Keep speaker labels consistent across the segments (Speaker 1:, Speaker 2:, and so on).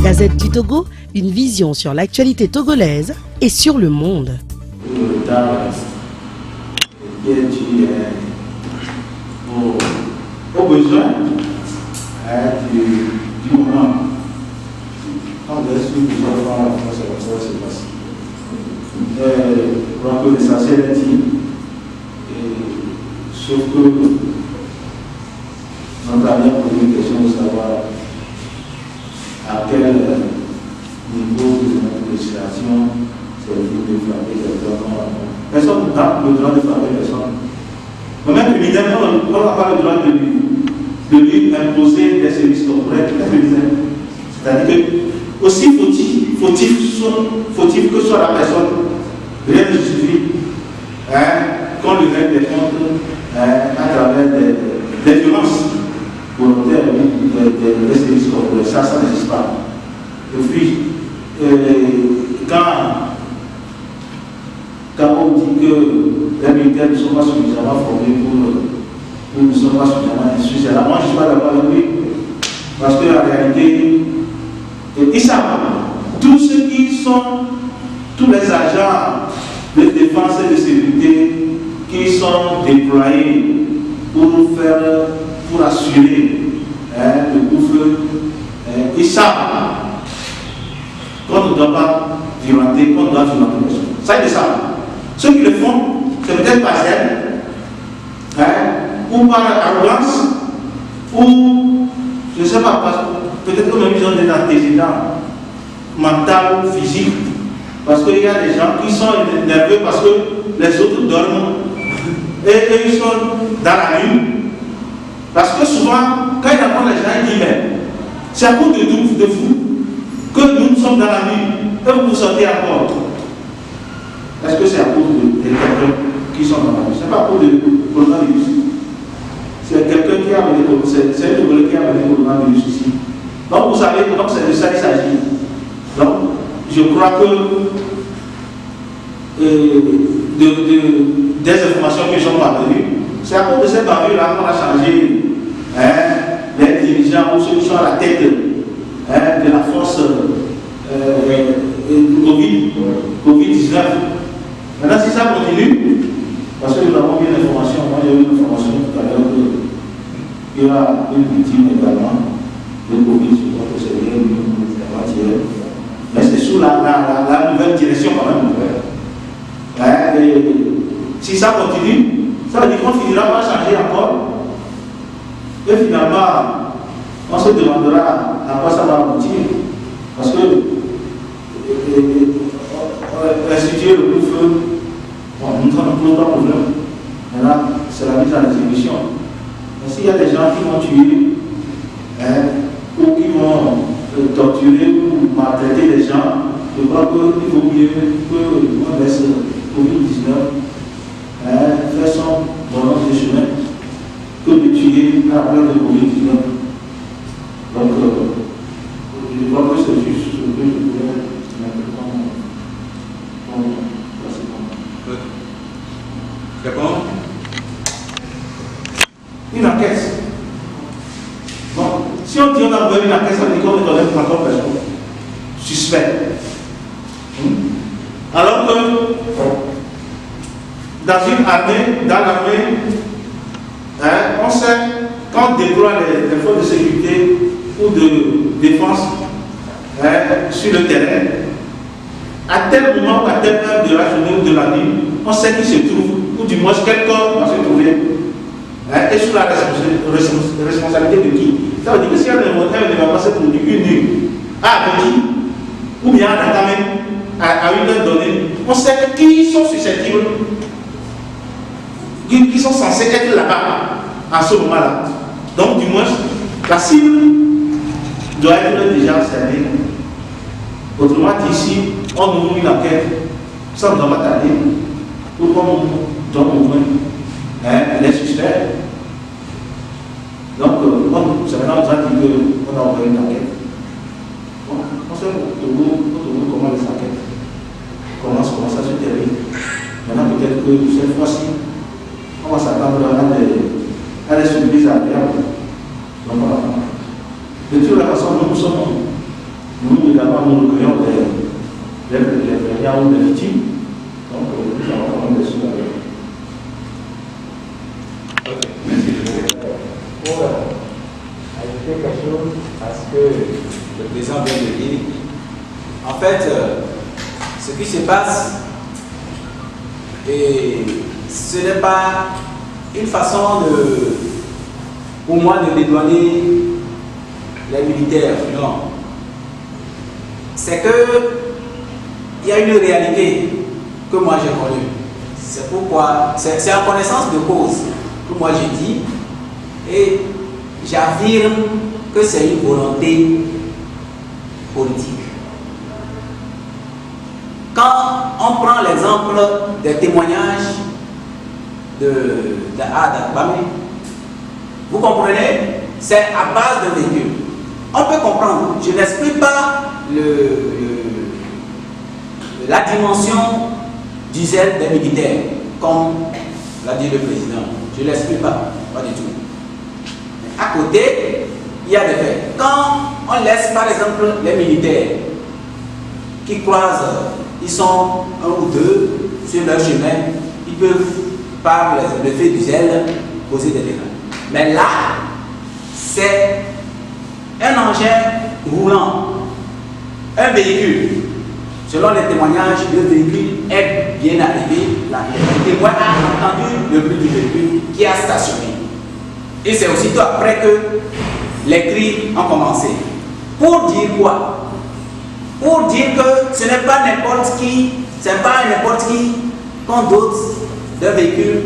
Speaker 1: Gazette du Togo, une vision sur l'actualité togolaise et sur le monde.
Speaker 2: Le retard qui est dû aux besoins du moment. Quand vous êtes sur plusieurs fois, c'est comme ça que c'est passé. Je crois que l'essentiel est dit. Sauf que notre ami a posé une question de savoir à quel niveau de notre législation c'est de frapper quelqu'un. Personne n'a le droit de frapper personne. Même le ministère n'a pas le droit de lui imposer des services corporels. C'est-à-dire que, aussi fautif que soit la personne, rien ne suffit qu'on lui règle des comptes à travers des violences volontaires des services corporels. Ça n'existe pas. Et puis, quand on dit que les militaires ne sont pas suffisamment formés pour ne sont pas suffisamment instruits, c'est là, moi je ne suis pas d'accord avec lui. Parce qu'en réalité, ils savent, tous ceux qui sont, tous les agents de défense et de sécurité qui sont déployés pour assurer le couvre-feu, ils savent qu'on ne doit pas violenter, qu'on doit violenter les choses. Ça, ils le savent. Ceux qui le font, c'est peut-être par zèle, ou par arrogance, ou, je ne sais pas, peut-être que même ils ont des antécédents mentaux, physiques, parce qu'il y a des gens qui sont nerveux parce que les autres dorment, et ils sont dans la nuit. Parce que souvent, quand ils apprennent les gens, ils disent, mais c'est à cause de vous que nous sommes dans la nuit, et vous sortez encore. Est-ce que c'est à cause de quelqu'un qui sont dans la nuit? Ce n'est pas à cause de coronavirus. C'est quelqu'un qui a amené le coronavirus ici. Donc vous savez, donc c'est de ça qu'il s'agit. Donc je crois que des informations qui sont parvenues, c'est à cause de ces bavures-là qu'on a changé les dirigeants ou ceux qui sont à la tête de la force Covid-19. Maintenant, si ça continue, parce que nous avons eu une information, moi j'ai eu une information tout à l'heure qu'il y a une victime également de Covid, je crois que c'est bien avant-hier. Mais c'est sous la nouvelle direction quand même. Et si ça continue, ça veut dire qu'on finira par changer encore. Et finalement, on se demandera à quoi ça va aboutir. Parce que instituer le couvre-feu, nous ne pose pas de problème. Maintenant, c'est la mise en exécution. Mais s'il y a des gens qui vont tuer, ou qui vont torturer ou maltraiter les gens, je crois qu'il vaut mieux qu'on laisse Covid-19 faire son bonhomme de chemin que de tuer à la place de Covid-19. Donc, je crois que c'est juste ce que je voulais maintenant passer.
Speaker 3: C'est bon?
Speaker 2: Une enquête. Bon, si on dit on a ouvert une enquête, ça veut dire qu'on ne connaît pas encore personne. Suspect. Alors que dans une armée, dans l'armée, on sait quand on déploie les forces de sécurité ou de défense sur le terrain, à tel moment ou à telle heure de la journée ou de la nuit, on sait qui se trouve, ou du moins quel corps va se trouver, et sous la responsabilité de qui. Ça veut dire que si un événement va se produire une nuit, à Abedi, ou bien à Dakame, à une heure donnée, on sait qui sont susceptibles, qui sont censés être là-bas à ce moment-là. Donc, du moins, la cible doit être déjà cernée. Autrement, ici, on ouvre une enquête, ça ne doit pas tarder, pour qu'on donne au moins les suspects. Donc, c'est maintenant qu'on a dit qu'on a ouvert une enquête. Bon, on sait au Togo comment les enquêtes commencent, comment ça se termine. Maintenant, peut-être que cette fois-ci, on va s'attendre à des surprises agréables. Donc, voilà. De toute façon, nous sommes Nous également, nous recueillons les plaignants ou les victimes. Donc, nous avons quand même des sous avec.
Speaker 3: Ok, merci.
Speaker 4: Pour ajouter quelque chose, parce que
Speaker 3: Le président vient de dire. En fait, ce qui se passe, et ce n'est pas une façon pour moi de dédouaner les militaires, non. C'est que il y a une réalité que moi j'ai connue. C'est pourquoi, c'est en connaissance de cause que moi j'ai dit, et j'affirme que c'est une volonté politique. Quand on prend l'exemple des témoignages d'Adabame, vous comprenez, c'est à base de véhicule. On peut comprendre, je n'explique pas la dimension du zèle des militaires, comme l'a dit le président. Je ne l'explique pas du tout. Mais à côté, il y a des faits. Quand on laisse par exemple les militaires qui croisent, ils sont un ou deux sur leur chemin, ils peuvent, par l'effet du zèle, causer des dégâts. Mais là, c'est un engin roulant, un véhicule. Selon les témoignages, le véhicule est bien arrivé. Le témoin a entendu le bruit du véhicule qui a stationné. Et c'est aussitôt après que les cris ont commencé. Pour dire quoi? Pour dire que ce n'est pas n'importe qui, c'est pas n'importe qui qu'on dote d'un véhicule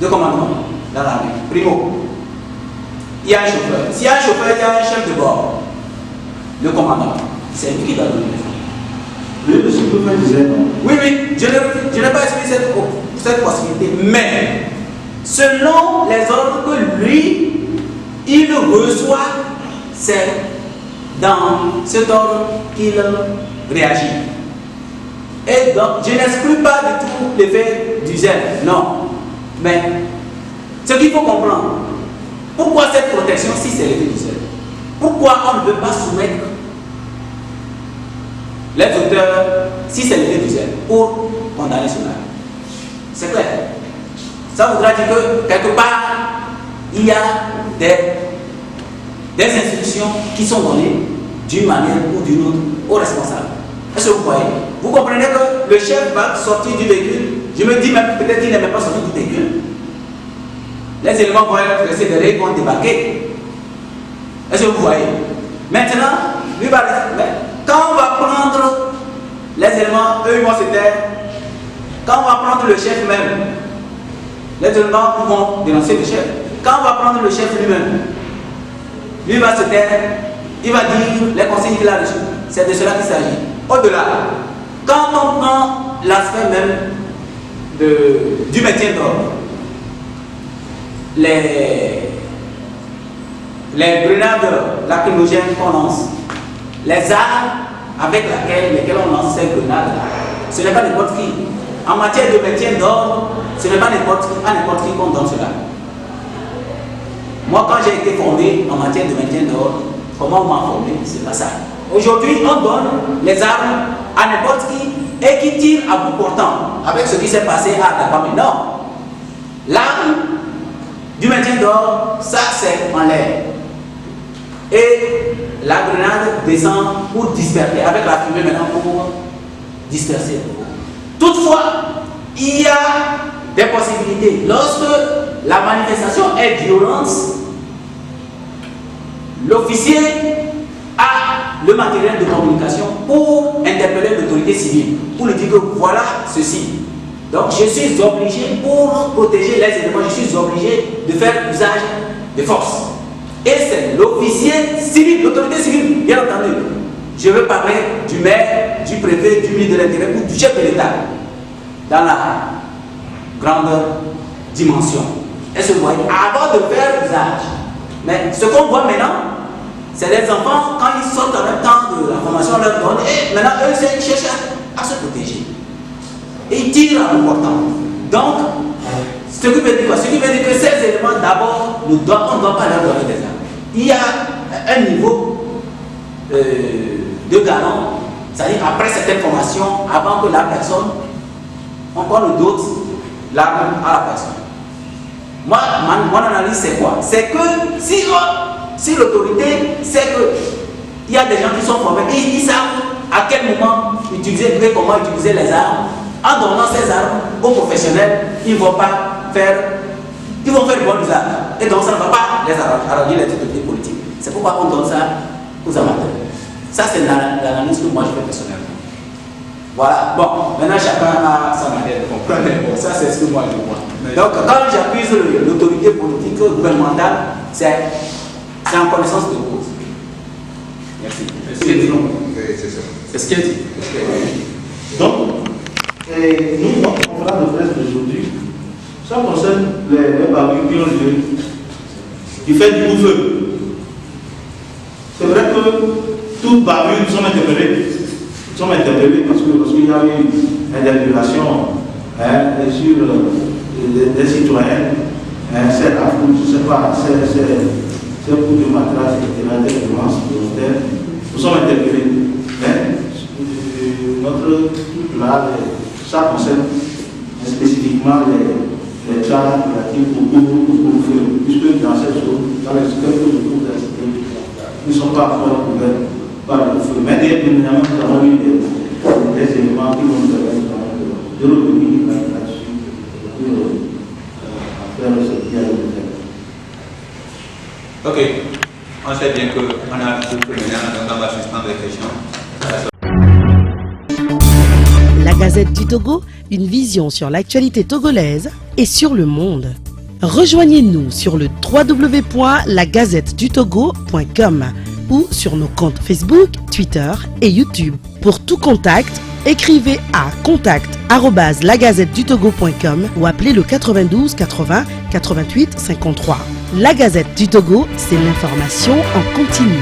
Speaker 3: de commandement dans l'armée. Primo, il y a un chauffeur. S'il y a un chauffeur, il y a un chef de bord. Le commandant, c'est lui qui doit donner les ordres.
Speaker 2: Oui, le sous-préfet disait non.
Speaker 3: Oui, je n'ai pas expliqué cette possibilité, mais selon les ordres que lui, il reçoit, c'est dans cet ordre qu'il réagit. Et donc, je n'exclus pas du tout l'effet du zèle, non. Mais ce qu'il faut comprendre, pourquoi cette protection si c'est l'effet du zèle? Pourquoi on ne veut pas soumettre les auteurs si c'est l'effet du zèle pour condamner cela? C'est clair. Ça voudra dire que quelque part, il y a des instructions qui sont données d'une manière ou d'une autre aux responsables. Est-ce que vous voyez? Vous comprenez que le chef va sortir du véhicule. Je me dis même peut-être qu'il n'est même pas sorti du véhicule. Les éléments vont être restés derrière, ils vont débarquer. Est-ce que vous voyez? Maintenant, lui va rester. Quand on va prendre les éléments, eux ils vont se taire. Quand on va prendre le chef même, les éléments vont dénoncer le chef. Quand on va prendre le chef lui-même, lui va se taire, il va dire les consignes qu'il a reçues. C'est de cela qu'il s'agit. Au-delà, quand on prend l'aspect même du maintien d'ordre, les grenades lacrymogènes qu'on lance, les armes avec lesquelles on lance ces grenades, ce n'est pas n'importe qui. En matière de maintien d'ordre, ce n'est pas n'importe qui qu'on donne cela. Moi, quand j'ai été formé en matière de maintien d'ordre, comment on m'a formé? C'est pas ça. Aujourd'hui, on donne les armes à n'importe qui et qui tire à bout portant avec ce qui s'est passé à Adabame. Non. L'arme du maintien d'ordre, ça c'est en l'air. Et la grenade descend pour disperser, avec la fumée maintenant pour disperser. Toutefois, il y a des possibilités. Lorsque la manifestation est violente, l'officier a le matériel de communication pour interpeller l'autorité civile, pour lui dire que voilà ceci. Donc je suis obligé, pour protéger les éléments, je suis obligé de faire usage de force. Et c'est l'officier civil, l'autorité civile, bien entendu. Je veux parler du maire, du préfet, du ministre de l'Intérieur ou du chef de l'État dans la grande dimension. Est-ce que vous voyez? Avant de faire usage. Mais ce qu'on voit maintenant, c'est les enfants, quand ils sortent en même temps de la formation, on leur donne, et maintenant eux, ils cherchent à se protéger. Et ils tirent à bout portant. Donc, ce qui veut dire quoi? Ce qui veut dire que ces éléments, d'abord, on ne doit pas leur donner des armes. Il y a un niveau de galons, c'est-à-dire après cette information, avant que la personne, encore le doute, l'arme à la personne. Moi, mon analyse, c'est quoi? C'est que si l'autorité sait qu'il y a des gens qui sont formés et ils savent à quel moment utiliser et comment utiliser les armes, en donnant ces armes aux professionnels, ils vont faire bon usage. Et donc ça ne va pas les arranger les autorités politiques. C'est pourquoi on donne ça aux amateurs. Ça, c'est l'analyse que moi je fais personnellement. Voilà. Bon, maintenant chacun a sa manière de comprendre. Bon, ça, c'est ce que moi je vois. Donc, quand j'accuse l'autorité politique gouvernementale, c'est en connaissance de cause. Merci. C'est ce qu'elle dit.
Speaker 2: Donc, nous, notre conférence de presse d'aujourd'hui, ça concerne les barbecues qui ont lieu, qui fait du couvre-feu. C'est vrai que toutes barbecues sont interpellées. Parce qu'il y a eu une interpellation sur des citoyens. C'est là, je ne sais pas, c'est pour du matériel, c'est des violences volontaires. Nous sommes interpellés. Mais notre truc là, ça concerne spécifiquement les cas relatifs au couvre-feu, puisque dans cette zone, dans les quelques jours de la cité, nous ne sommes pas encore couverts par le couvre-feu. Mais dernièrement, nous avons eu des éléments qui vont nous permettre de revenir là-dessus pour faire ce qu'il y a de faire.
Speaker 5: Ok, on sait bien qu'on a tout fait maintenant, donc on va suspendre les questions.
Speaker 1: La Gazette du Togo, une vision sur l'actualité togolaise et sur le monde. Rejoignez-nous sur le www.lagazettedutogo.com ou sur nos comptes Facebook, Twitter et YouTube. Pour tout contact, écrivez à contact@lagazettedutogo.com ou appelez le 92 80 88 53. La Gazette du Togo, c'est l'information en continu.